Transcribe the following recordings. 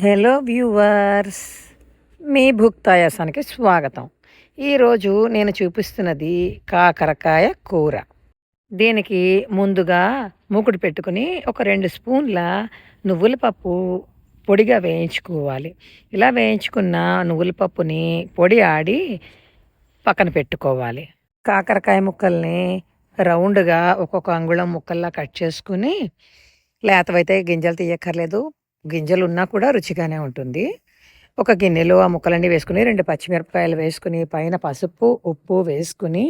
Hello viewers, మీ భుక్తాయాసానికి స్వాగతం. ఈరోజు నేను చూపిస్తున్నది కాకరకాయ కూర. దీనికి ముందుగా మూకుడు పెట్టుకుని ఒక 2 స్పూన్ల నువ్వుల పప్పు పొడిగా వేయించుకోవాలి. ఇలా వేయించుకున్న నువ్వుల పప్పుని పొడి ఆడి పక్కన పెట్టుకోవాలి. కాకరకాయ ముక్కల్ని రౌండ్గా ఒక్కొక్క అంగుళం ముక్కల్లా కట్ చేసుకుని, లేతవైతే గింజలు తీయక్కర్లేదు, గింజలు ఉన్నా కూడా రుచిగానే ఉంటుంది. ఒక గిన్నెలో ఆ ముక్కలన్నీ వేసుకుని 2 పచ్చిమిరపకాయలు వేసుకుని, పైన పసుపు, ఉప్పు వేసుకుని,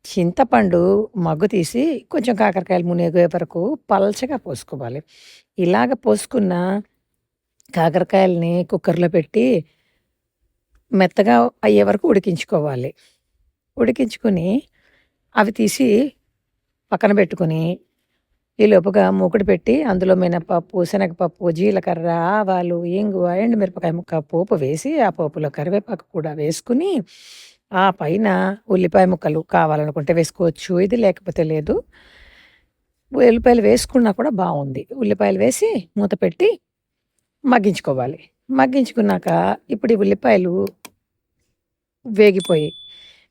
చింతపండు మగ్గు తీసి కొంచెం కాకరకాయలు మునిగే వరకు పల్చగా పోసుకోవాలి. ఇలాగ పోసుకున్న కాకరకాయలని కుక్కర్లో పెట్టి మెత్తగా అయ్యే వరకు ఉడికించుకోవాలి. ఉడికించుకుని అవి తీసి పక్కన పెట్టుకుని, ఈలోపుగా మూకుడు పెట్టి అందులో మినపప్పు, శనగపప్పు, జీలకర్ర, ఆవాలు, ఇంగువ, ఎండుమిరపకాయ ముక్క పోపు వేసి, ఆ పోపులో కరివేపాకు కూడా వేసుకుని, ఆ పైన ఉల్లిపాయ ముక్కలు కావాలనుకుంటే వేసుకోవచ్చు, ఇది లేకపోతే లేదు. ఉల్లిపాయలు వేసుకున్నా కూడా బాగుంది. ఉల్లిపాయలు వేసి మూత పెట్టి మగ్గించుకోవాలి. మగ్గించుకున్నాక ఇప్పుడు ఈ ఉల్లిపాయలు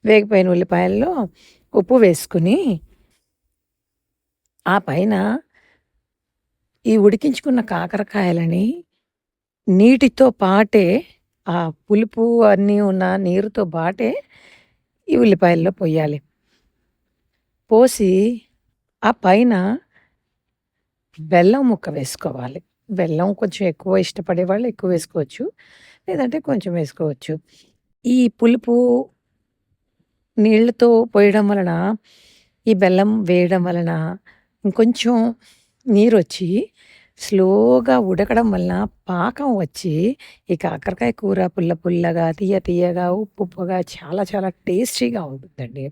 వేగిపోయిన ఉల్లిపాయల్లో ఉప్పు వేసుకుని, ఆ పైన ఈ ఉడికించుకున్న కాకరకాయలని నీటితో పాటే, ఆ పులుపు అన్నీ ఉన్న నీరుతో పాటే ఈ ఉల్లిపాయల్లో పొయ్యాలి. పోసి ఆ పైన బెల్లం ముక్క వేసుకోవాలి. బెల్లం కొంచెం ఎక్కువ ఇష్టపడేవాళ్ళు ఎక్కువ వేసుకోవచ్చు, లేదంటే కొంచెం వేసుకోవచ్చు. ఈ పులుపు నీళ్ళతో పోయడం వలన, ఈ బెల్లం వేయడం వలన ఇంకొంచెం నీరొచ్చి స్లోగా ఉడకడం వలన పాకం వచ్చి ఈ కాకరకాయ కూర పుల్ల పుల్లగా, తియ్య తియ్యగా, ఉప్పు ఉప్పుగా చాలా చాలా టేస్టీగా ఉంటుందండి.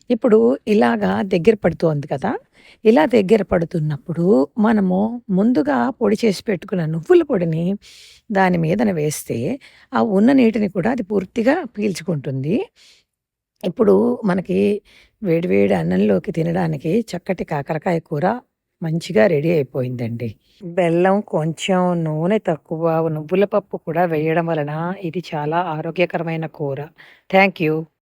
ఇప్పుడు ఇలాగా దగ్గర పడుతోంది కదా! ఇలా దగ్గర పడుతున్నప్పుడు మనము ముందుగా పొడి చేసి పెట్టుకున్న నువ్వుల పొడిని దాని మీదన వేస్తే, ఆ ఉన్న నీటిని కూడా అది పూర్తిగా పీల్చుకుంటుంది. ఇప్పుడు మనకి వేడి వేడి అన్నంలోకి తినడానికి చక్కటి కాకరకాయ కూర మంచిగా రెడీ అయిపోయిందండి. బెల్లం కొంచెం, నూనె తక్కువ, నువ్వుల పప్పు కూడా వేయడం వలన ఇది చాలా ఆరోగ్యకరమైన కూర. Thank you.